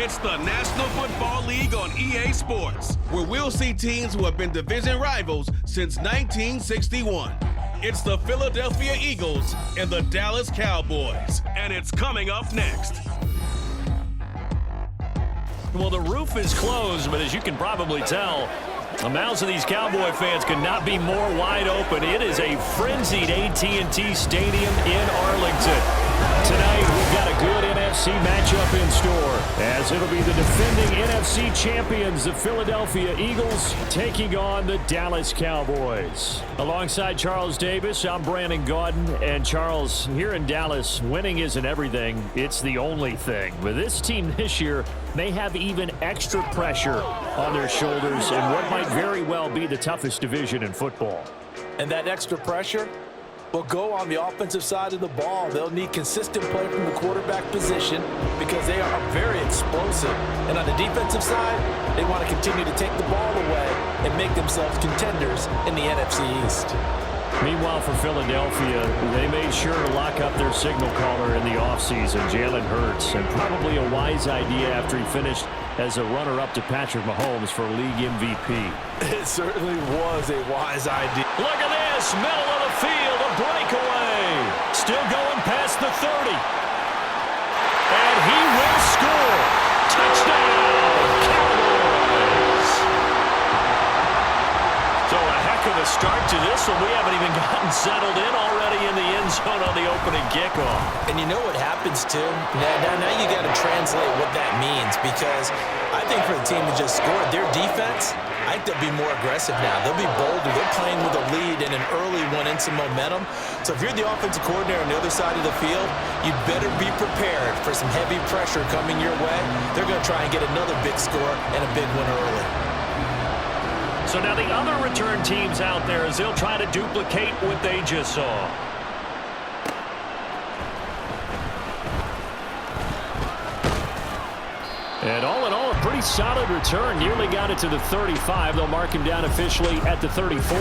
It's the National Football League on EA Sports, where we'll see teams who have been division rivals since 1961. It's the Philadelphia Eagles and the Dallas Cowboys, and it's coming up next. Well, the roof is closed, but as you can probably tell, the mouths of these Cowboy fans could not be more wide open. It is a frenzied AT&T Stadium in Arlington. Tonight, we've got a good NFC matchup in store, as it'll be the defending NFC champions, the Philadelphia Eagles, taking on the Dallas Cowboys. Alongside Charles Davis, I'm Brandon Gaudin. And Charles, here in Dallas, winning isn't everything. It's the only thing. But this team this year may have even extra pressure on their shoulders in what might very well be the toughest division in football. And that extra pressure will go on the offensive side of the ball. They'll need consistent play from the quarterback position because they are very explosive. And on the defensive side, they want to continue to take the ball away and make themselves contenders in the NFC East. Meanwhile, for Philadelphia, they made sure to lock up their signal caller in the offseason, Jalen Hurts, and probably a wise idea after he finished as a runner-up to Patrick Mahomes for league MVP. It certainly was a wise idea. Look at this, middle of the field, a breakaway. Still going past the 30. And he will score. Touchdown, Cowboys. So a heck of a start to this one. We haven't even gotten settled in already in the end zone on the opening kickoff. And you know what happens, too? Now you got to translate what that means, because I think for the team that just scored, their defense, I think they'll be more aggressive now. They'll be bolder. They're playing with a lead and an early one and some momentum. So if you're the offensive coordinator on the other side of the field, you better be prepared for some heavy pressure coming your way. They're going to try and get another big score and a big one early. So now the other return teams out there as they'll try to duplicate what they just saw. And all in all, a pretty solid return. Nearly got it to the 35. They'll mark him down officially at the 34.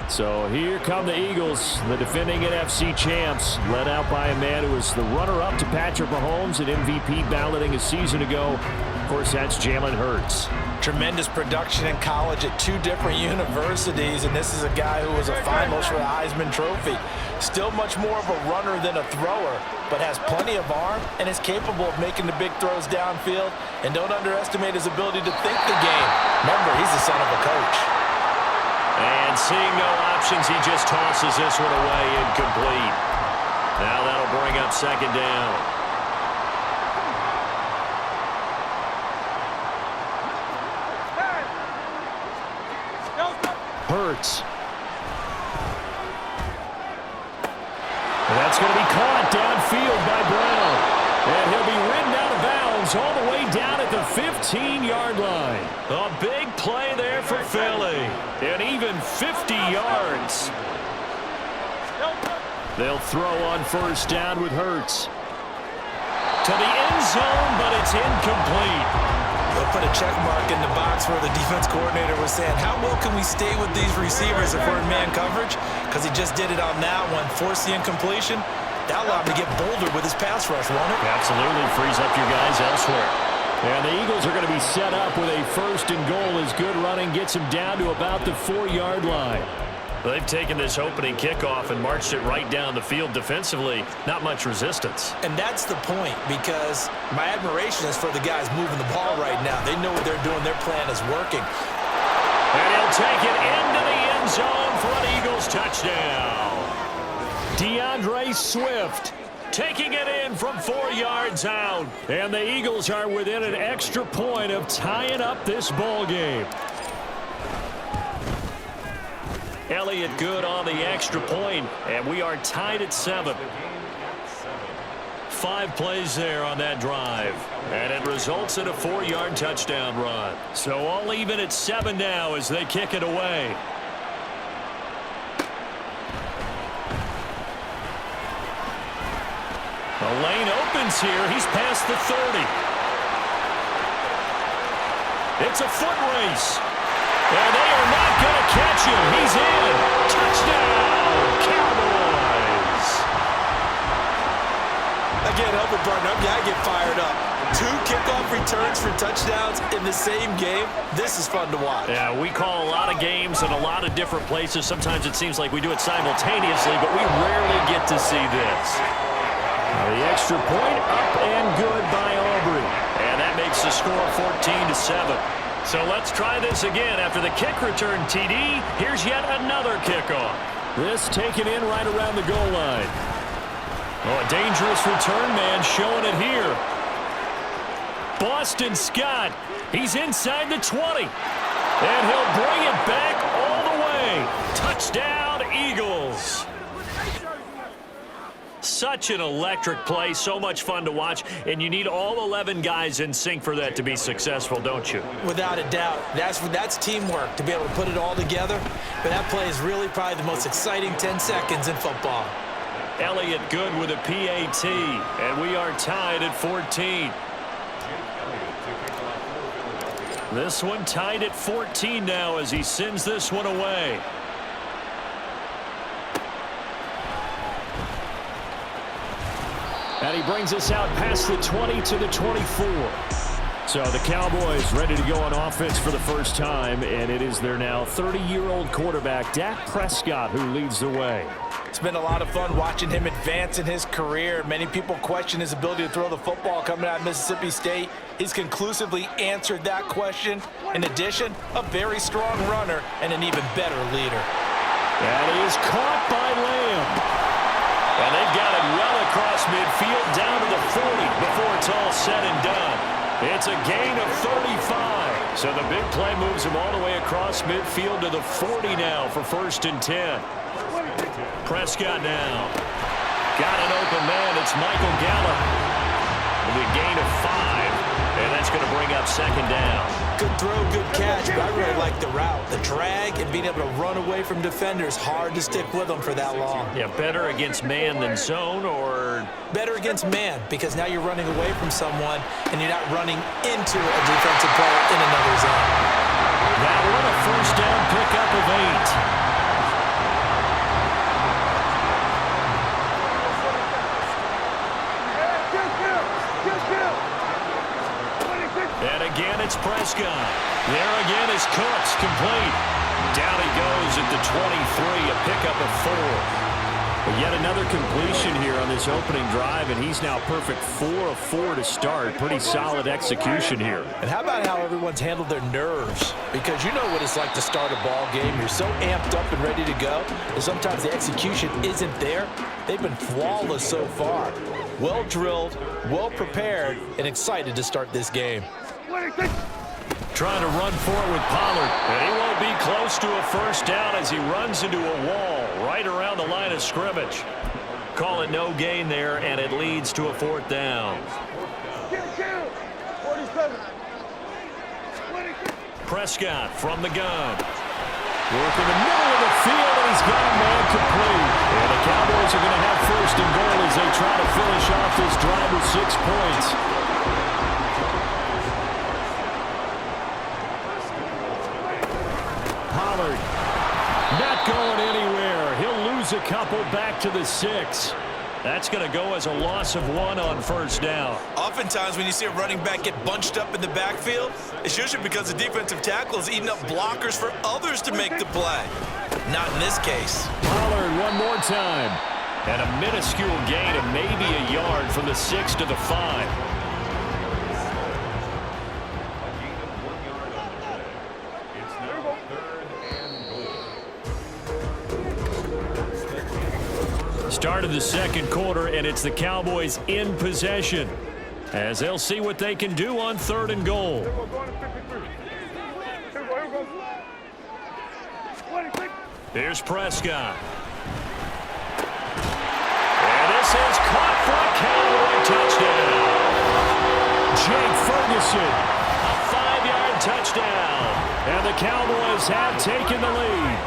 So here come the Eagles, the defending NFC champs, led out by a man who was the runner-up to Patrick Mahomes at MVP balloting a season ago. Of course, that's Jalen Hurts. Tremendous production in college at two different universities, and this is a guy who was a finalist for the Heisman Trophy. Still much more of a runner than a thrower, but has plenty of arm and is capable of making the big throws downfield. And don't underestimate his ability to think the game. Remember, he's the son of a coach. And seeing no options, he just tosses this one away incomplete. Now that'll bring up second down. Hurts. And that's going to be caught downfield by Brown. And he'll be ridden out of bounds all the way down at the 15-yard line. A big play there for Philly. And even 50 yards. They'll throw on first down with Hurts. To the end zone, but it's incomplete. They'll put a check mark in the box where the defense coordinator was saying, how well can we stay with these receivers if we're in man coverage? Because he just did it on that one, forced the incompletion. That allowed him to get bolder with his pass rush, won't it? Absolutely, frees up your guys elsewhere. And the Eagles are going to be set up with a first and goal as good running gets him down to about the 4-yard line. They've taken this opening kickoff and marched it right down the field defensively. Not much resistance. And that's the point, because my admiration is for the guys moving the ball right now. They know what they're doing. Their plan is working. And he'll take it into the end zone for an Eagles touchdown. DeAndre Swift taking it in from 4 yards out. And the Eagles are within an extra point of tying up this ball game. Elliott good on the extra point, and we are tied at 7. 5 plays there on that drive, and it results in a 4-yard touchdown run. So all even at 7 now as they kick it away. The lane opens here. He's past the 30. It's a foot race. And they are not going to catch him. He's in. Touchdown, Cowboys. I can't help it, partner. I get fired up. 2 kickoff returns for touchdowns in the same game. This is fun to watch. Yeah, we call a lot of games in a lot of different places. Sometimes it seems like we do it simultaneously, but we rarely get to see this. The extra point up and good by Aubrey. And that makes the score 14-7. So let's try this again. After the kick return TD, here's yet another kickoff. This taken in right around the goal line. Oh, a dangerous return man showing it here. Boston Scott, he's inside the 20. And he'll bring it back all the way. Touchdown, Eagles. Such an electric play, so much fun to watch, and you need all 11 guys in sync for that to be successful, don't you? Without a doubt. That's teamwork, to be able to put it all together. But that play is really probably the most exciting 10 seconds in football. Elliott good with a PAT, and we are tied at 14. This one tied at 14 now as he sends this one away. And he brings us out past the 20 to the 24. So the Cowboys ready to go on offense for the first time, and it is their now 30-year-old quarterback, Dak Prescott, who leads the way. It's been a lot of fun watching him advance in his career. Many people question his ability to throw the football coming out of Mississippi State. He's conclusively answered that question. In addition, a very strong runner and an even better leader. That is caught by Lamb. And they've got it well across midfield down to the 40 before it's all said and done. It's a gain of 35. So the big play moves him all the way across midfield to the 40 now for 1st and 10. Prescott now. Got an open man. It's Michael Gallup. With a gain of 5. And that's going to bring up 2nd down. Good throw, good catch, but I really like the route. The drag and being able to run away from defenders. Hard to stick with them for that long. Yeah, better against man than zone, or? Better against man, because now you're running away from someone and you're not running into a defensive player in another zone. That one a 1st down pickup of 8. And again, it's Prescott. There again is Cooks, complete. Down he goes at the 23, a pickup of 4. But yet another completion here on this opening drive, and he's now perfect 4 of 4 to start. Pretty solid execution here. And how about how everyone's handled their nerves? Because you know what it's like to start a ball game. You're so amped up and ready to go, and sometimes the execution isn't there. They've been flawless so far. Well drilled, well prepared, and excited to start this game. Trying to run for it with Pollard, and he won't be close to a 1st down as he runs into a wall right around the line of scrimmage. Call it no gain there, and it leads to a 4th down. Prescott from the gun. Work in the middle of the field, and he's got a man complete. And the Cowboys are going to have 1st and goal as they try to finish off this drive with 6 points. Pollard not going anywhere. He'll lose a couple back to the 6. That's going to go as a loss of 1 on 1st down. Oftentimes when you see a running back get bunched up in the backfield, it's usually because the defensive tackle is eating up blockers for others to make the play. Not in this case. Pollard one more time. And a minuscule gain of maybe a yard from the 6 to the 5. Start of the 2nd quarter, and it's the Cowboys in possession as they'll see what they can do on 3rd and goal. Here's Prescott. And this is caught for a Cowboy touchdown. Jake Ferguson, a 5-yard touchdown. And the Cowboys have taken the lead.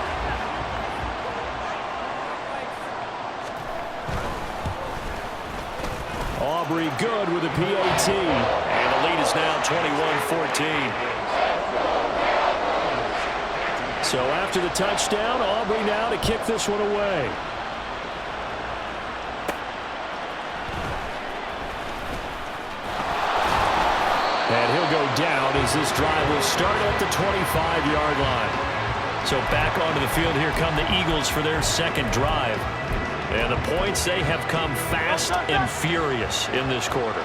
Aubrey good with a PAT. And the lead is now 21-14. So after the touchdown, Aubrey now to kick this one away. down as this drive will start at the 25-yard line. So back onto the field here come the Eagles for their second drive. And the points, they have come fast and furious in this quarter.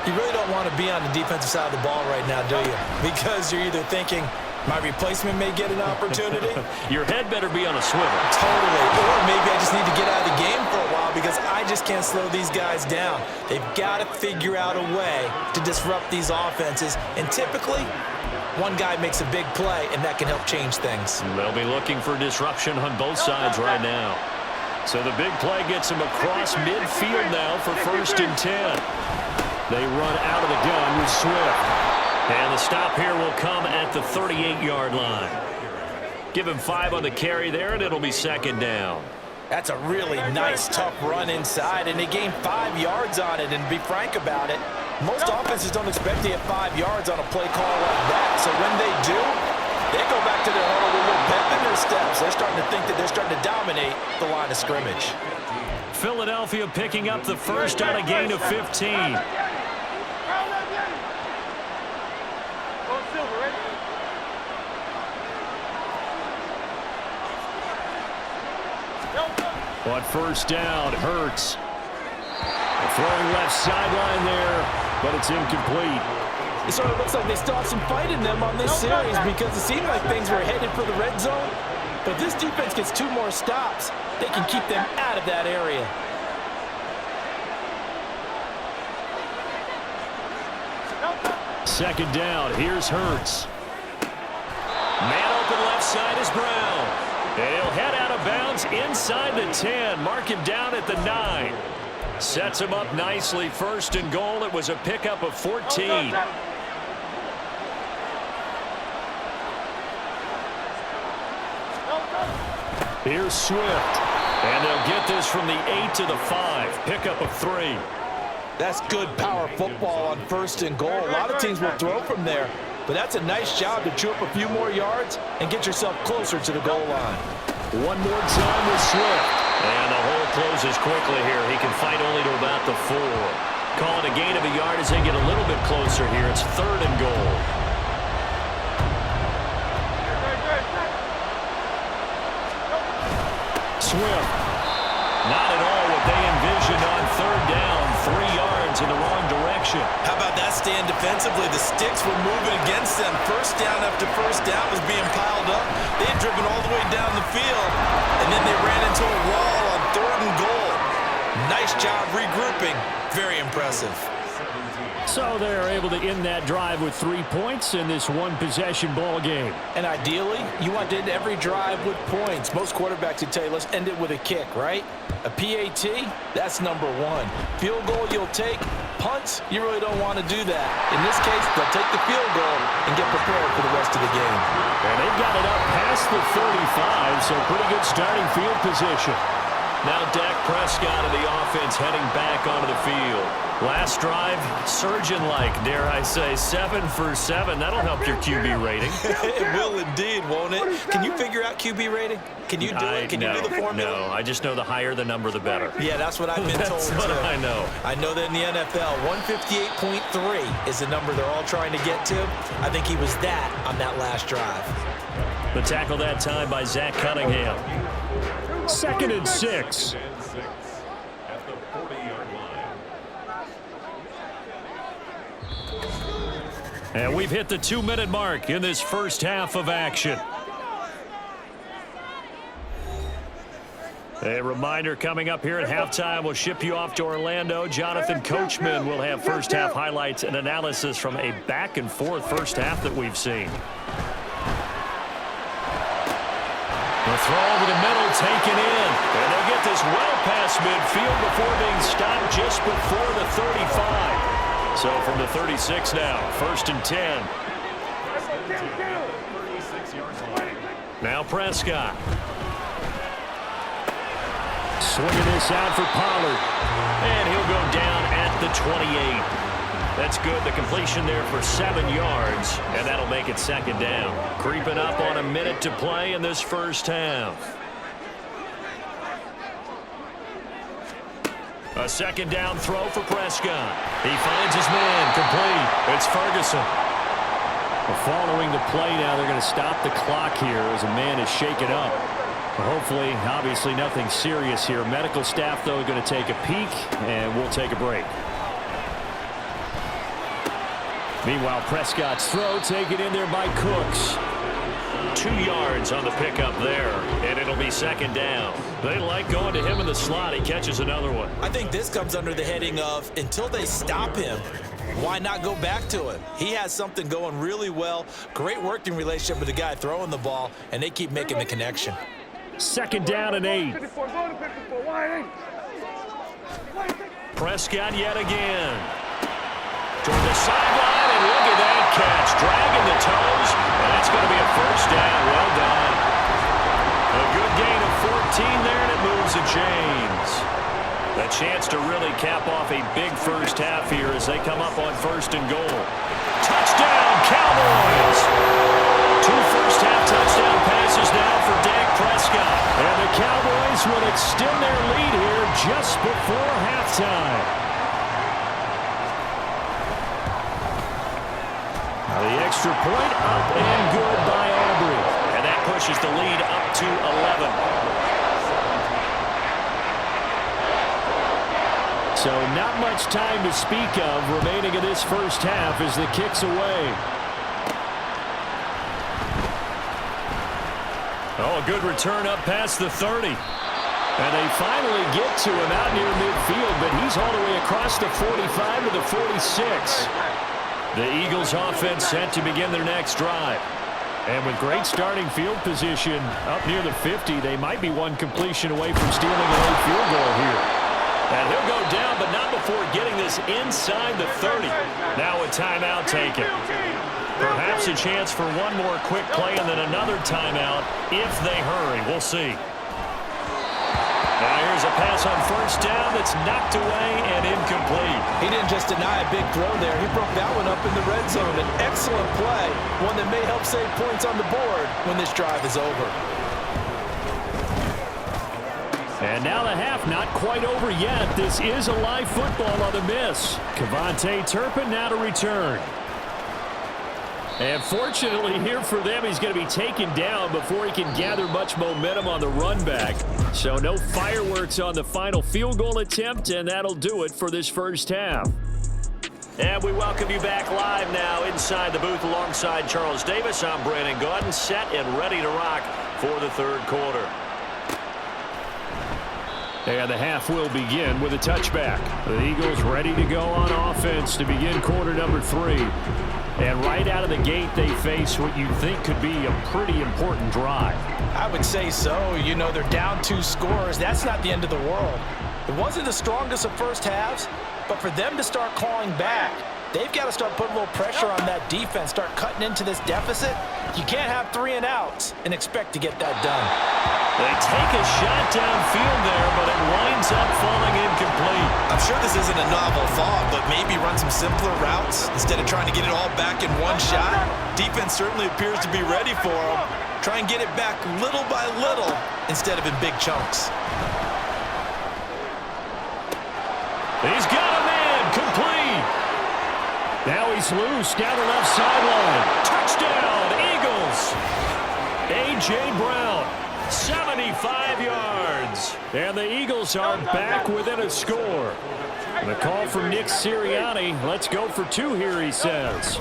You really don't want to be on the defensive side of the ball right now, do you? Because you're either thinking, my replacement may get an opportunity. Your head better be on a swivel. Totally. Or maybe I just need to get out of the game for a while because I just can't slow these guys down. They've got to figure out a way to disrupt these offenses. And typically, one guy makes a big play, and that can help change things. They'll be looking for disruption on both sides right now. So the big play gets him across midfield now for 1st and 10. They run out of the gun with Swift. And the stop here will come at the 38-yard line. Give him 5 on the carry there, and it'll be 2nd down. That's a really nice, tough run inside, and they gained 5 yards on it. And to be frank about it, most offenses don't expect to get 5 yards on a play call like that. So when they do, they go back to their huddle with a little pep in their steps. They're starting to think that they're starting to dominate the line of scrimmage. Philadelphia picking up the first on a gain of 15. On 1st down, Hurts. Throwing left sideline there, but it's incomplete. It sort of looks like they still have some fight in them on this series because it seemed like things were headed for the red zone. But this defense gets 2 more stops. They can keep them out of that area. Second down, here's Hurts. Man open left side is Brown. He'll head out of bounds inside the 10. Mark him down at the 9. Sets him up nicely. 1st and goal. It was a pickup of 14. Here's Swift. And they'll get this from the 8 to the 5. Pickup of 3. That's good power football on 1st and goal. A lot of teams will throw from there. But that's a nice job to chew up a few more yards and get yourself closer to the goal line. One more time with Swift. And the hole closes quickly here. He can fight only to about the 4. Call it a gain of a yard as they get a little bit closer here. It's 3rd and goal. Swift. Not at all what they envisioned on 3rd down. 3 yards in the wrong direction. How about that stand defensively? The sticks were moving against them. 1st down after 1st down was being piled up. They had driven all the way down the field, and then they ran into a wall on 3rd and goal. Nice job regrouping. Very impressive. So they're able to end that drive with 3 points in this one-possession ball game. And ideally, you want to end every drive with points. Most quarterbacks would tell you, let's end it with a kick, right? A PAT, that's number 1. Field goal you'll take. Punts, you really don't want to do that. In this case, they'll take the field goal and get prepared for the rest of the game. And they've got it up past the 35, so pretty good starting field position. Now Dak Prescott of the offense heading back onto the field. Last drive, surgeon-like, dare I say, 7 for 7. That'll help your QB rating. It will indeed, won't it? Can you figure out QB rating? Can you do it? Can you do the formula? No, I just know the higher the number, the better. Yeah, that's what I've been told. That's what I know. I know that in the NFL, 158.3 is the number they're all trying to get to. I think he was that on that last drive. The tackle that time by Zach Cunningham. 2nd and 6. And we've hit the 2-minute mark in this first half of action. A reminder coming up here at halftime, we'll ship you off to Orlando. Jonathan Coachman will have first half highlights and analysis from a back-and-forth first half that we've seen. The throw over the middle taken in. And they get this well past midfield before being stopped just before the 35. So from the 36 now, 1st and 10. Now Prescott. Swinging this out for Pollard. And he'll go down at the 28. That's good. The completion there for 7 yards. And that'll make it 2nd down. Creeping up on a minute to play in this first half. A 2nd down throw for Prescott. He finds his man complete. It's Ferguson. Following the play now, they're going to stop the clock here as a man is shaken up. Hopefully, obviously nothing serious here. Medical staff, though, going to take a peek, and we'll take a break. Meanwhile, Prescott's throw taken in there by Cooks. 2 yards on the pickup there, and it'll be second down. They like going to him in the slot. He catches another one. I think this comes under the heading of until they stop him, why not go back to him? He has something going really well. Great working relationship with the guy throwing the ball, and they keep making the connection. Second down and 8. Prescott yet again. Toward the sideline, and look at that catch. Dragging the toes, and that's going to be a first down. Well done. A good gain of 14 there, and it moves the chains. A chance to really cap off a big first half here as they come up on 1st and goal. Touchdown, Cowboys! 2 first-half touchdown passes now for Dak Prescott. And the Cowboys will extend their lead here just before halftime. The extra point up and good by Aubrey. And that pushes the lead up to 11. So not much time to speak of remaining in this first half as the kick's away. Oh, a good return up past the 30. And they finally get to him out near midfield, but he's all the way across the 45 to the 46. The Eagles offense set to begin their next drive. And with great starting field position up near the 50, they might be one completion away from stealing a late field goal here. And he'll go down, but not before getting this inside the 30. Now a timeout taken. Perhaps a chance for one more quick play and then another timeout if they hurry. We'll see. Now here's a pass on 1st down that's knocked away and incomplete. He didn't just deny a big throw there. He broke that one up in the red zone. An excellent play, one that may help save points on the board when this drive is over. And now the half not quite over yet. This is a live football on the miss. Kevontae Turpin now to return. And fortunately here for them, he's going to be taken down before he can gather much momentum on the run back. So no fireworks on the final field goal attempt, and that'll do it for this first half. And we welcome you back live now inside the booth alongside Charles Davis. I'm Brandon Gaudin, set and ready to rock for the 3rd quarter. And the half will begin with a touchback. The Eagles ready to go on offense to begin quarter number 3. And right out of the gate, they face what you think could be a pretty important drive. I would say so. You know, they're down 2 scores. That's not the end of the world. It wasn't the strongest of first halves, but for them to start clawing back, they've got to start putting a little pressure on that defense, start cutting into this deficit. You can't have 3 and outs and expect to get that done. They take a shot downfield there, but it winds up falling incomplete. I'm sure this isn't a novel thought, but maybe run some simpler routes instead of trying to get it all back in one shot. Defense certainly appears to be ready for them. Try and get it back little by little instead of in big chunks. He's got a man, complete. Now he's loose down the left sideline. Touchdown, Eagles. A.J. Brown. 75 yards. And the Eagles are back within a score. The call from Nick Sirianni. Let's go for 2 here, he says.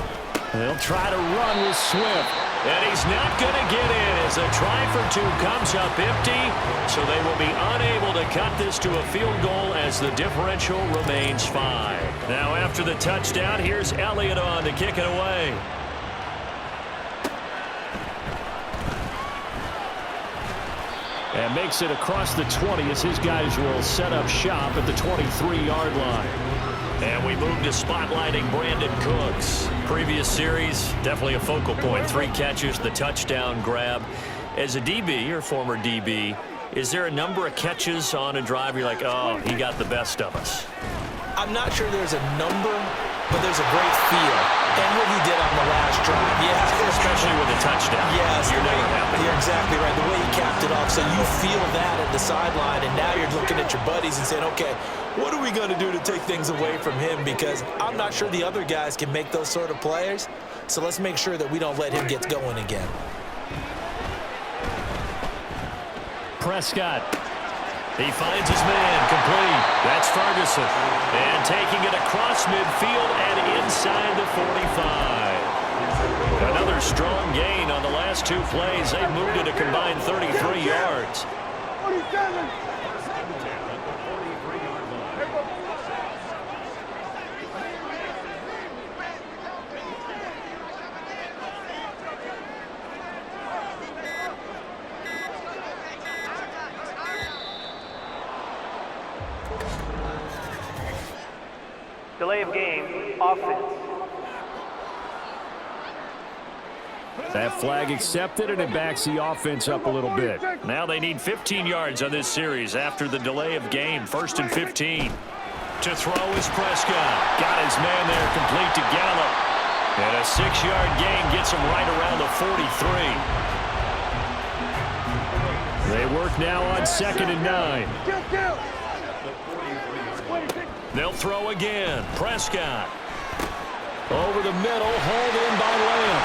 They'll try to run with Swift. And he's not going to get in as a try for 2 comes up empty. So they will be unable to cut this to a field goal as the differential remains 5. Now after the touchdown, here's Elliott on to kick it away. And makes it across the 20 as his guys will set up shop at the 23-yard line. And we move to spotlighting Brandon Cooks. Previous series, definitely a focal point. 3 catches, the touchdown grab. As a DB, or former DB, is there a number of catches on a drive you're like, oh, he got the best of us? I'm not sure there's a number, but there's a great feel. And what he did on the last drive, Especially with a touchdown. Yes, You're never happy. You're exactly right. The way he capped it off, so you feel that at the sideline, and now you're looking at your buddies and saying, okay, what are we going to do to take things away from him? Because I'm not sure the other guys can make those sort of players, so let's make sure that we don't let him get going again. Prescott. He finds his man, complete. That's Ferguson. And taking it across midfield and inside the 45. Another strong gain on the last two plays. They moved it a combined 33 yards. 47. Delay of game, offense. That flag accepted, and it backs the offense up a little bit. Now they need 15 yards on this series after the delay of game. 1st and 15. To throw is Prescott. Got his man there, complete to Gallup. And a 6-yard gain gets him right around the 43. They work now on 2nd and 9. They'll throw again. Prescott. Over the middle, hauled in by Lamb.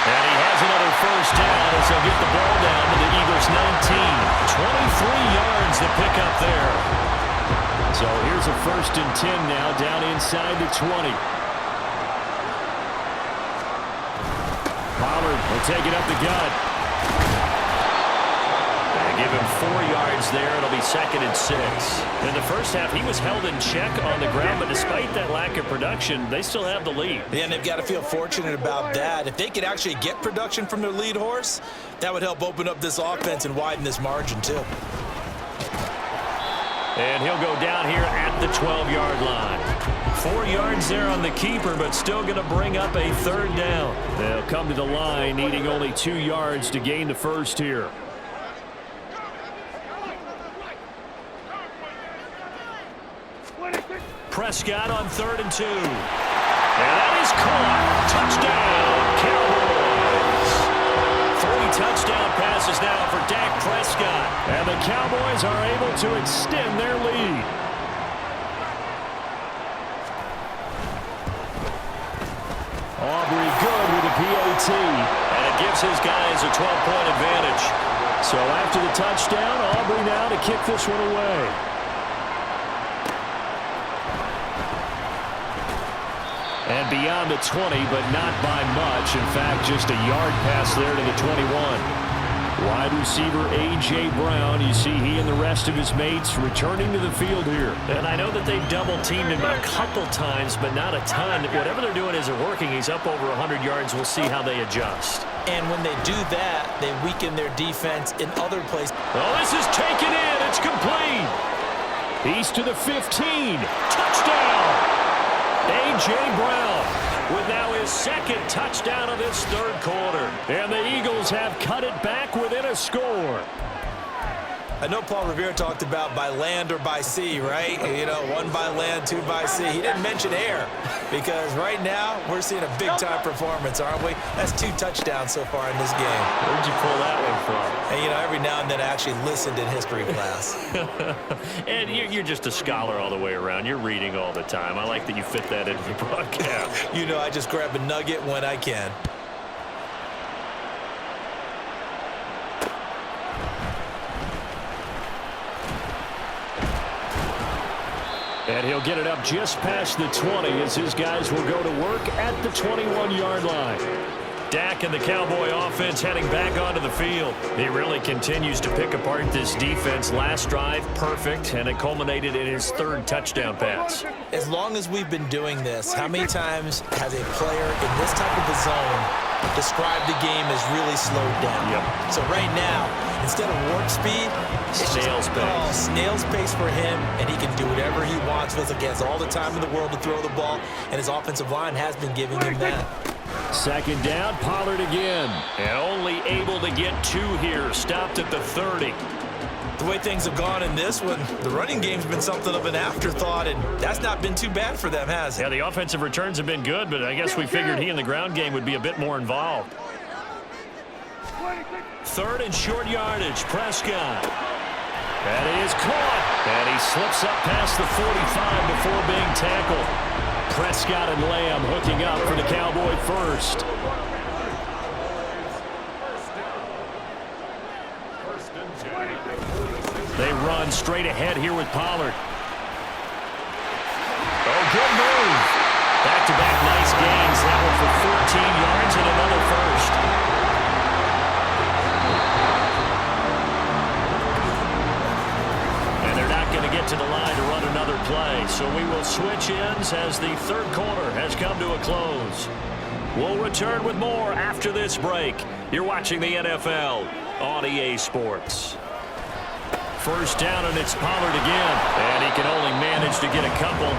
And he has another first down as they'll get the ball down to the Eagles' 19. 23 yards to pick up there. So here's a 1st and 10 now down inside the 20. Pollard will take it up the gut. Give him 4 yards there. It'll be 2nd and 6. In the first half, he was held in check on the ground, but despite that lack of production, they still have the lead. Yeah, and they've got to feel fortunate about that. If they could actually get production from their lead horse, that would help open up this offense and widen this margin, too. And he'll go down here at the 12-yard line. 4 yards there on the keeper, but still going to bring up a 3rd down. They'll come to the line, needing only 2 yards to gain the first here. Prescott on 3rd and 2. And that is caught. Touchdown, Cowboys. 3 touchdown passes now for Dak Prescott. And the Cowboys are able to extend their lead. Aubrey good with a PAT. And it gives his guys a 12-point advantage. So after the touchdown, Aubrey now to kick this one away. And beyond the 20, but not by much. In fact, just a yard pass there to the 21. Wide receiver A.J. Brown. You see he and the rest of his mates returning to the field here. And I know that they've double-teamed him a couple times, but not a ton. Whatever they're doing isn't working. He's up over 100 yards. We'll see how they adjust. And when they do that, they weaken their defense in other places. Oh, this is taken in. It's complete. He's to the 15. Touchdown. A.J. Brown with now his 2nd touchdown of this 3rd quarter. And the Eagles have cut it back within a score. I know Paul Revere talked about by land or by sea, right? You know, 1 by land, 2 by sea. He didn't mention air because right now we're seeing a big-time performance, aren't we? That's 2 touchdowns so far in this game. Where'd you pull that one from? And, you know, every now and then I actually listened in history class. And you're just a scholar all the way around. You're reading all the time. I like that you fit that into the broadcast. You know, I just grab a nugget when I can. And he'll get it up just past the 20 as his guys will go to work at the 21-yard line. Dak and the Cowboy offense heading back onto the field. He really continues to pick apart this defense. Last drive, perfect, and it culminated in his 3rd touchdown pass. As long as we've been doing this, how many times has a player in this type of a zone described the game as really slowed down? Yep. So right now, instead of warp speed, it's snail's pace. Snail's pace for him, and he can do whatever he wants. Feels like he has all the time in the world to throw the ball, and his offensive line has been giving him that. 2nd down, Pollard again. And only able to get 2 here. Stopped at the 30. The way things have gone in this one, the running game's been something of an afterthought, and that's not been too bad for them, has it? Yeah, the offensive returns have been good, but I guess we figured he in the ground game would be a bit more involved. 3rd and short yardage, Prescott. That is caught, and he slips up past the 45 before being tackled. Prescott and Lamb hooking up for the Cowboy first. They run straight ahead here with Pollard. Oh, good move. Back-to-back nice gains. That one for 14 yards and another first. And they're not going to get to the line to run another play. So we will switch ends as the 3rd quarter has come to a close. We'll return with more after this break. You're watching the NFL on EA Sports. First down, and it's Pollard again. And he can only manage to get a couple.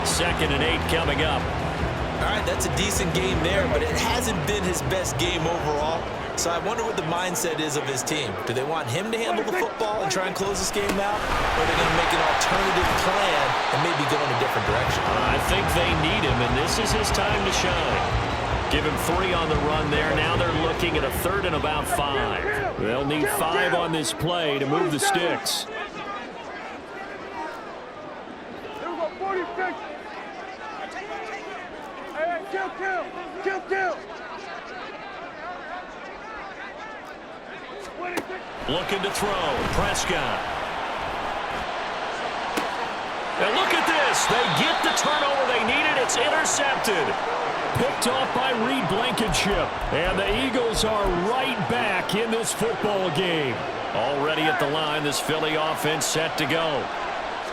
2nd and 8 coming up. All right, that's a decent game there, but it hasn't been his best game overall. So I wonder what the mindset is of his team. Do they want him to handle the football and try and close this game out? Or are they going to make an alternative plan and maybe go in a different direction? I think they need him, and this is his time to shine. Give him 3 on the run there. Now they're looking at a 3rd and about 5. They'll need 5 on this play to move the sticks. Looking to throw. Prescott. And look at this. They get the turnover they needed. It's intercepted. Picked off by Reed Blankenship. And the Eagles are right back in this football game. Already at the line, this Philly offense set to go.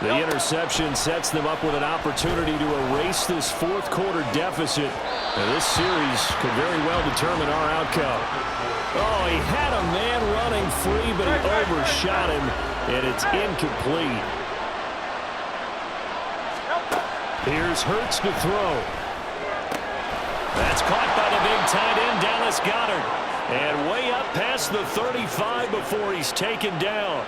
The interception sets them up with an opportunity to erase this 4th quarter deficit. Now, this series could very well determine our outcome. Oh, he had a man running free, but he overshot him, and it's incomplete. Here's Hurts to throw. That's caught by the big tight end, Dallas Goedert. And way up past the 35 before he's taken down.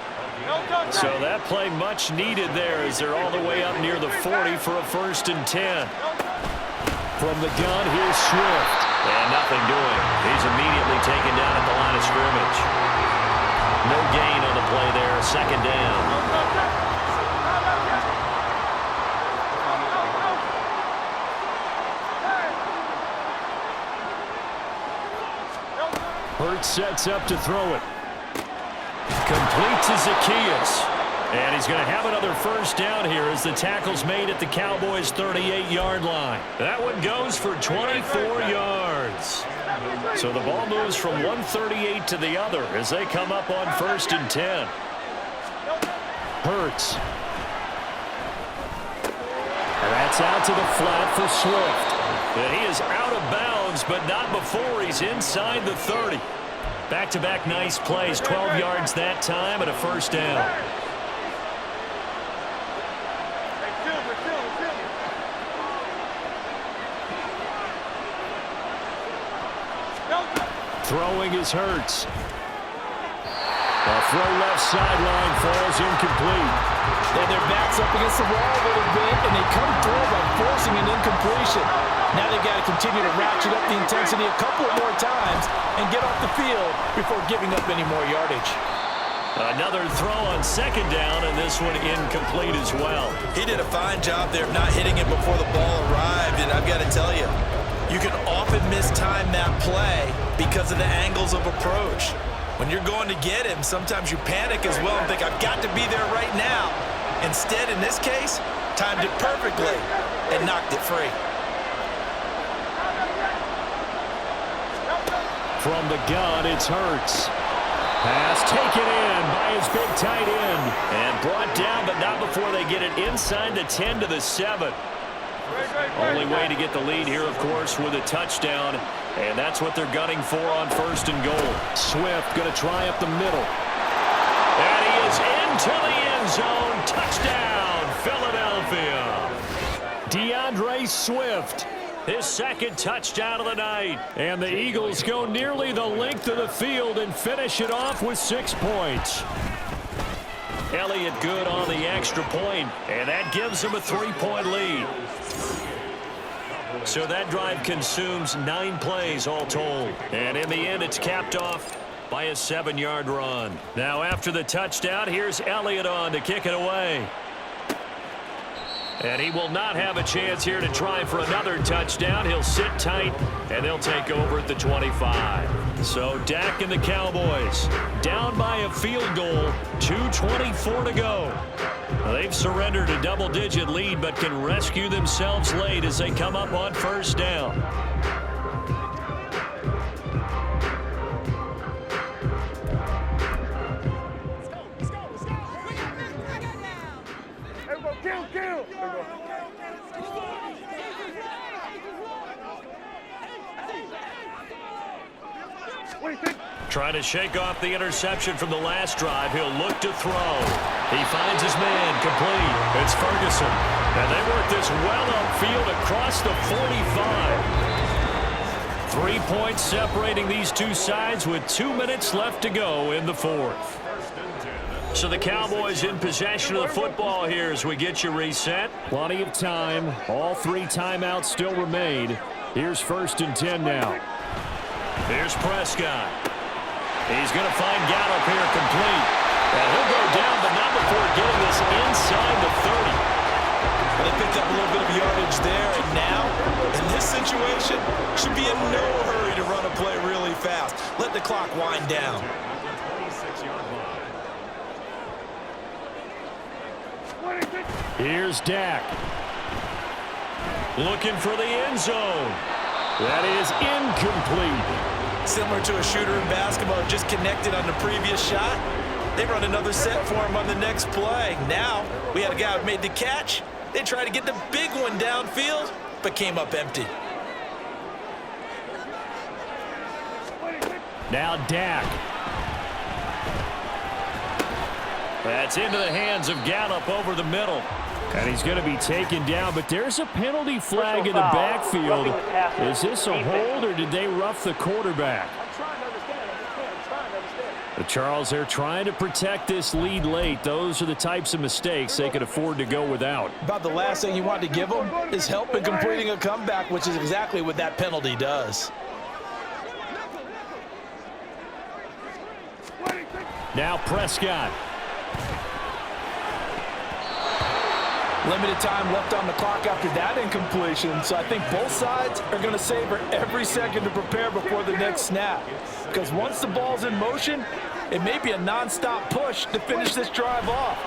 So that play much needed there as they're all the way up near the 40 for a 1st and 10. From the gun, here's Swift. And nothing doing. He's immediately taken down at the line of scrimmage. No gain on the play there, 2nd down. Hurts sets up to throw it. Complete to Zacchaeus. And he's going to have another 1st down here as the tackle's made at the Cowboys' 38-yard line. That one goes for 24 yards. So the ball moves from 138 to the other as they come up on 1st and 10. Hurts. And that's out to the flat for Swift. And he is out of bounds, but not before he's inside the 30. Back-to-back nice plays, 12 yards that time and a 1st down. Throwing is Hurts. The throw left sideline falls incomplete. And their back's up against the wall a little bit, and they come through by forcing an incompletion. Now they've got to continue to ratchet up the intensity a couple more times and get off the field before giving up any more yardage. Another throw on 2nd down, and this one incomplete as well. He did a fine job there of not hitting it before the ball arrived, and I've got to tell you, you can often mistime that play because of the angles of approach. When you're going to get him, sometimes you panic as well and think, I've got to be there right now. Instead, in this case, timed it perfectly and knocked it free. From the gun, it's Hurts. Pass taken in by his big tight end. And brought down, but not before they get it inside the 10 to the 7. Only way to get the lead here, of course, with a touchdown. And that's what they're gunning for on 1st and goal. Swift going to try up the middle. And he is into the end zone. Touchdown, Philadelphia. DeAndre Swift. His 2nd touchdown of the night. And the Eagles go nearly the length of the field and finish it off with 6 points. Elliott good on the extra point, and that gives them a 3-point lead. So that drive consumes 9 plays all told. And in the end, it's capped off by a 7-yard run. Now after the touchdown, here's Elliott on to kick it away. And he will not have a chance here to try for another touchdown. He'll sit tight, and they'll take over at the 25. So Dak and the Cowboys down by a field goal, 2:24 to go. They've surrendered a double-digit lead, but can rescue themselves late as they come up on first down. Trying to shake off the interception from the last drive. He'll look to throw. He finds his man complete. It's Ferguson. And they work this well upfield across the 45. 3 points separating these two sides with 2 minutes left to go in the fourth. So the Cowboys in possession of the football here as we get you reset. Plenty of time. All 3 timeouts still remain. Here's 1st and 10 now. Here's Prescott. He's going to find Gallup here complete. And he'll go down, but not before getting this inside the 30. They picked up a little bit of yardage there, and now, in this situation, should be in no hurry to run a play really fast. Let the clock wind down. Here's Dak. Looking for the end zone. That is incomplete. Similar to a shooter in basketball, just connected on the previous shot. They run another set for him on the next play. Now, we had a guy who made the catch. They tried to get the big one downfield, but came up empty. Now Dak. That's into the hands of Gallup over the middle. And he's going to be taken down, but there's a penalty flag in the backfield. Is this a hold, or did they rough the quarterback? But Charles, they're trying to protect this lead late. Those are the types of mistakes they could afford to go without. About the last thing you want to give them is help in completing a comeback, which is exactly what that penalty does. Now Prescott. Limited time left on the clock after that incompletion, so I think both sides are going to savor every second to prepare before the next snap. Because once the ball's in motion, it may be a non-stop push to finish this drive off.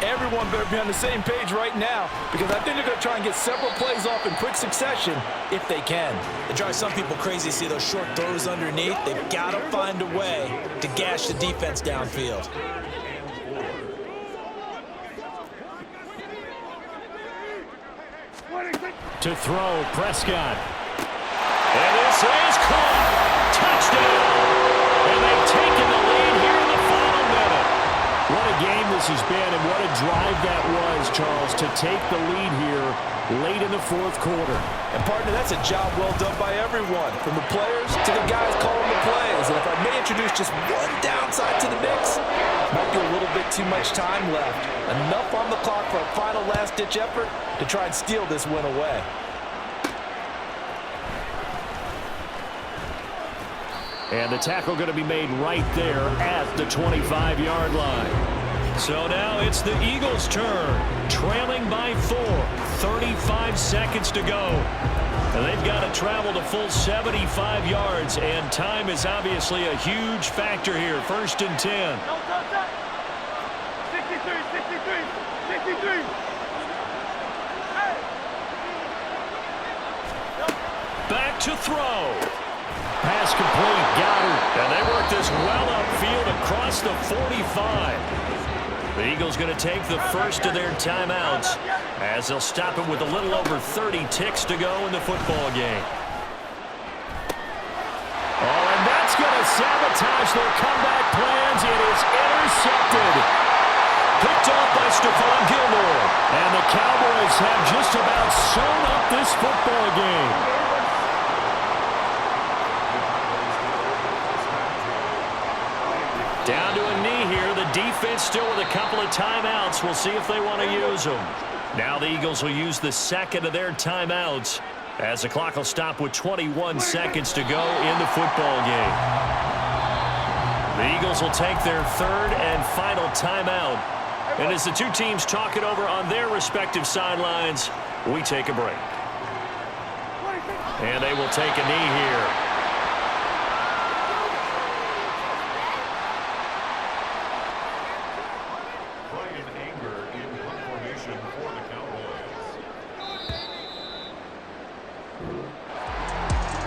Everyone better be on the same page right now, because I think they're going to try and get several plays off in quick succession if they can. It drives some people crazy to see those short throws underneath. They've got to find a way to gash the defense downfield. To throw, Prescott. And this is caught. Touchdown. And they've taken the lead here in the final minute. What a game this has been, and what a drive that was, Charles, to take the lead here late in the fourth quarter. And, partner, that's a job well done by everyone, from the players to the guys calling the plays. And if I may introduce just one downside to the mix, might be a little bit too much time left. Enough on the clock for a final last-ditch effort to try and steal this win away. And the tackle going to be made right there at the 25-yard line. So now it's the Eagles' turn, trailing by 4, 35 seconds to go. And they've got to travel the full 75 yards, and time is obviously a huge factor here. 1st and 10. 63. Back to throw. Pass complete, Goddard. And they work this well upfield across the 45. The Eagles going to take the first of their timeouts as they'll stop him with a little over 30 ticks to go in the football game. Oh, and that's going to sabotage their comeback plans. It is intercepted. Picked off by Stephon Gilmore. And the Cowboys have just about sewn up this football game. Down to a knee here. The defense still with a couple of timeouts. We'll see if they want to use them. Now the Eagles will use the second of their timeouts as the clock will stop with 21 seconds to go in the football game. The Eagles will take their third and final timeout. And as the two teams talk it over on their respective sidelines, we take a break. And they will take a knee here.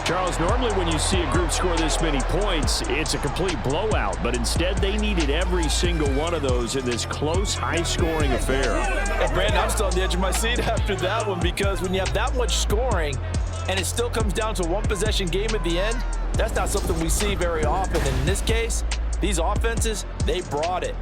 Charles, normally when you see a group score this many points, it's a complete blowout. But instead, they needed every single one of those in this close, high-scoring affair. And Brandon, I'm still on the edge of my seat after that one, because when you have that much scoring and it still comes down to a one-possession game at the end, that's not something we see very often. And in this case, these offenses, they brought it.